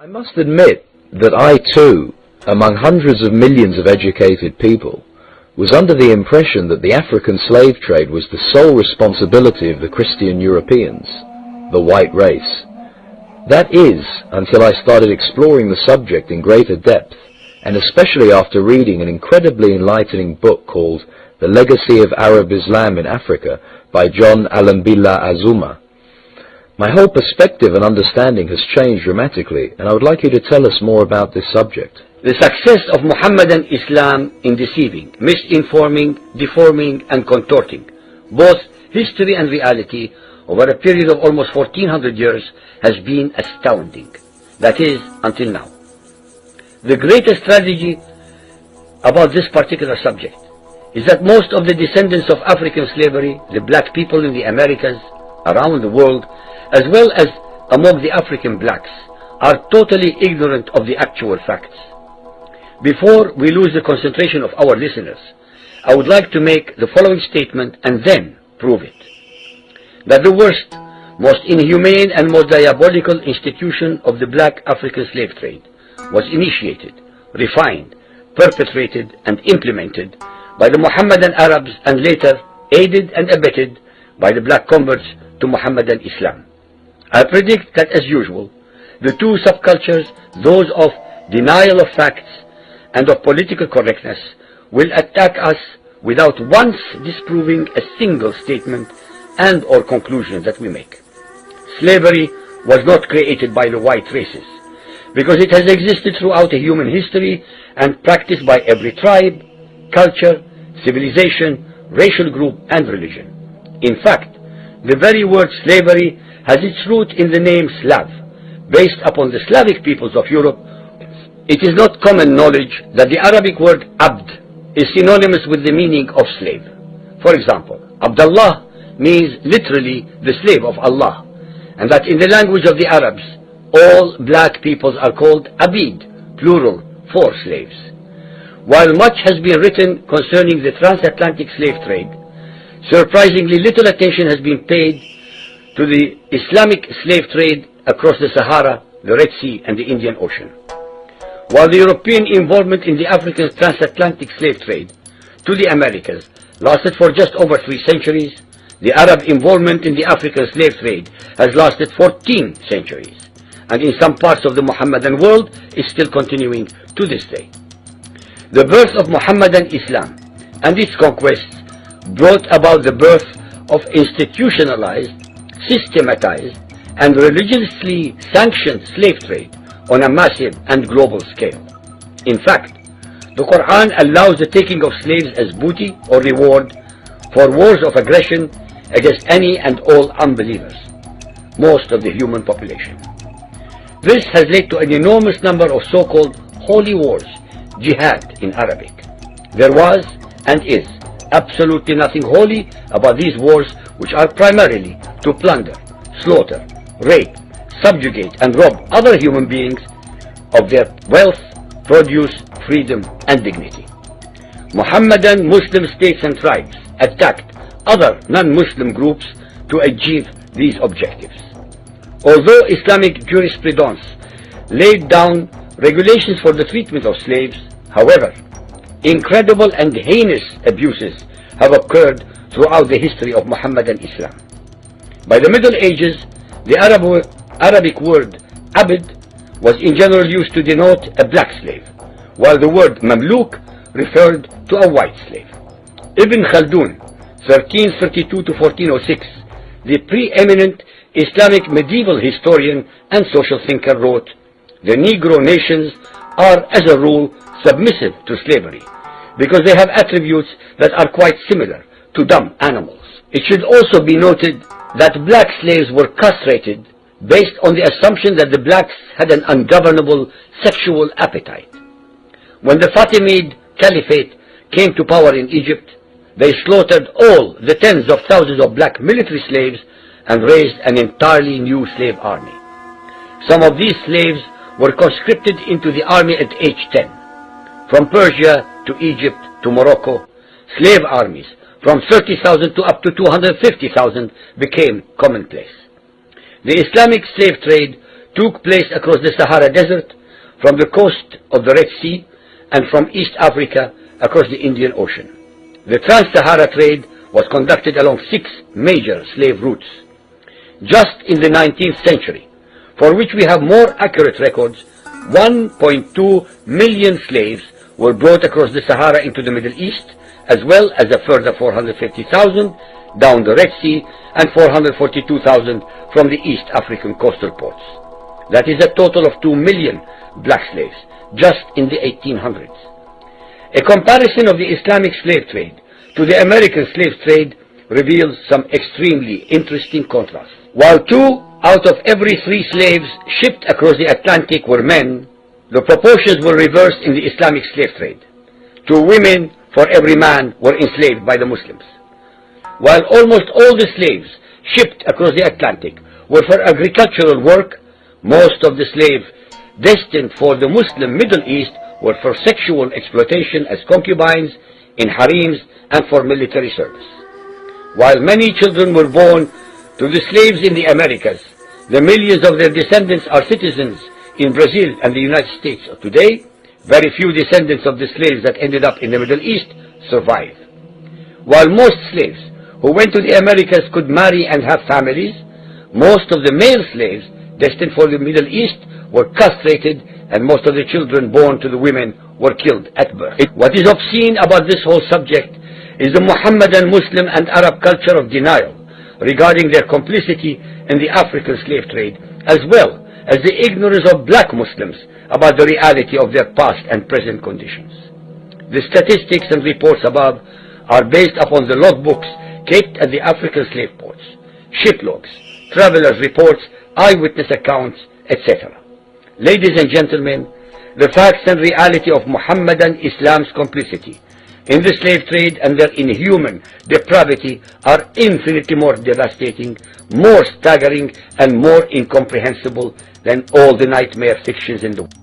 I must admit that I too, among hundreds of millions of educated people, was under the impression that the African slave trade was the sole responsibility of the Christian Europeans, the white race. That is, until I started exploring the subject in greater depth, and especially after reading an incredibly enlightening book called The Legacy of Arab Islam in Africa by John Alambila Azuma. My whole perspective and understanding has changed dramatically, and I would like you to tell us more about this subject. The success of Muhammadan Islam in deceiving, misinforming, deforming and contorting both history and reality over a period of almost 1400 years has been astounding. That is, until now. The greatest tragedy about this particular subject is that most of the descendants of African slavery, the black people in the Americas, around the world, as well as among the African blacks, are totally ignorant of the actual facts. Before we lose the concentration of our listeners, I would like to make the following statement and then prove it. That the worst, most inhumane and most diabolical institution of the black African slave trade was initiated, refined, perpetrated and implemented by the Mohammedan Arabs and later aided and abetted by the black converts to Mohammedan Islam. I predict that, as usual, the two subcultures, those of denial of facts and of political correctness, will attack us without once disproving a single statement and or conclusion that we make. Slavery was not created by the white races, because it has existed throughout human history and practiced by every tribe, culture, civilization, racial group and religion. In fact, the very word slavery has its root in the name Slav, based upon the Slavic peoples of Europe. It is not common knowledge that the Arabic word abd is synonymous with the meaning of slave. For example, Abdullah means literally the slave of Allah, and that in the language of the Arabs, all black peoples are called abid, plural, for slaves. While much has been written concerning the transatlantic slave trade, surprisingly little attention has been paid to the Islamic slave trade across the Sahara, the Red Sea and the Indian Ocean. While the European involvement in the African transatlantic slave trade to the Americas lasted for just over 3 centuries, the Arab involvement in the African slave trade has lasted 14 centuries, and in some parts of the Mohammedan world is still continuing to this day. The birth of Mohammedan Islam and its conquests brought about the birth of institutionalized, systematized, and religiously sanctioned slave trade on a massive and global scale. In fact, the Quran allows the taking of slaves as booty or reward for wars of aggression against any and all unbelievers, most of the human population. This has led to an enormous number of so-called holy wars, jihad in Arabic. There was and is absolutely nothing holy about these wars, which are primarily to plunder, slaughter, rape, subjugate and rob other human beings of their wealth, produce, freedom and dignity. Mohammedan Muslim states and tribes attacked other non-Muslim groups to achieve these objectives. Although Islamic jurisprudence laid down regulations for the treatment of slaves, however, incredible and heinous abuses have occurred throughout the history of Mohammedan Islam. By the Middle Ages, the Arabic word abd was in general used to denote a black slave, while the word mamluk referred to a white slave. Ibn Khaldun, 1332 to 1406, the preeminent Islamic medieval historian and social thinker, wrote, "The Negro nations are, as a rule, submissive to slavery, because they have attributes that are quite similar to dumb animals." It should also be noted that black slaves were castrated based on the assumption that the blacks had an ungovernable sexual appetite. When the Fatimid Caliphate came to power in Egypt, they slaughtered all the tens of thousands of black military slaves and raised an entirely new slave army. Some of these slaves were conscripted into the army at age 10. From Persia to Egypt to Morocco, slave armies from 30,000 to up to 250,000 became commonplace. The Islamic slave trade took place across the Sahara Desert, from the coast of the Red Sea, and from East Africa across the Indian Ocean. The Trans-Sahara trade was conducted along 6 major slave routes. Just in the 19th century, for which we have more accurate records, 1.2 million slaves were brought across the Sahara into the Middle East, as well as a further 450,000 down the Red Sea and 442,000 from the East African coastal ports. That is a total of 2 million black slaves just in the 1800s. A comparison of the Islamic slave trade to the American slave trade reveals some extremely interesting contrasts. While 2 out of every 3 slaves shipped across the Atlantic were men, the proportions were reversed in the Islamic slave trade. 2 women for every man were enslaved by the Muslims. While almost all the slaves shipped across the Atlantic were for agricultural work, most of the slaves destined for the Muslim Middle East were for sexual exploitation as concubines, in harems, and for military service. While many children were born to the slaves in the Americas, the millions of their descendants are citizens in Brazil and the United States of today. Very few descendants of the slaves that ended up in the Middle East survive. While most slaves who went to the Americas could marry and have families, most of the male slaves destined for the Middle East were castrated, and most of the children born to the women were killed at birth. What is obscene about this whole subject is the Mohammedan, Muslim, and Arab culture of denial regarding their complicity in the African slave trade, as well as the ignorance of black Muslims about the reality of their past and present conditions. The statistics and reports above are based upon the logbooks kept at the African slave ports, ship logs, travelers' reports, eyewitness accounts, etc. Ladies and gentlemen, the facts and reality of Mohammedan Islam's complicity in the slave trade and their inhuman depravity are infinitely more devastating, more staggering, and more incomprehensible than all the nightmare fictions in the world.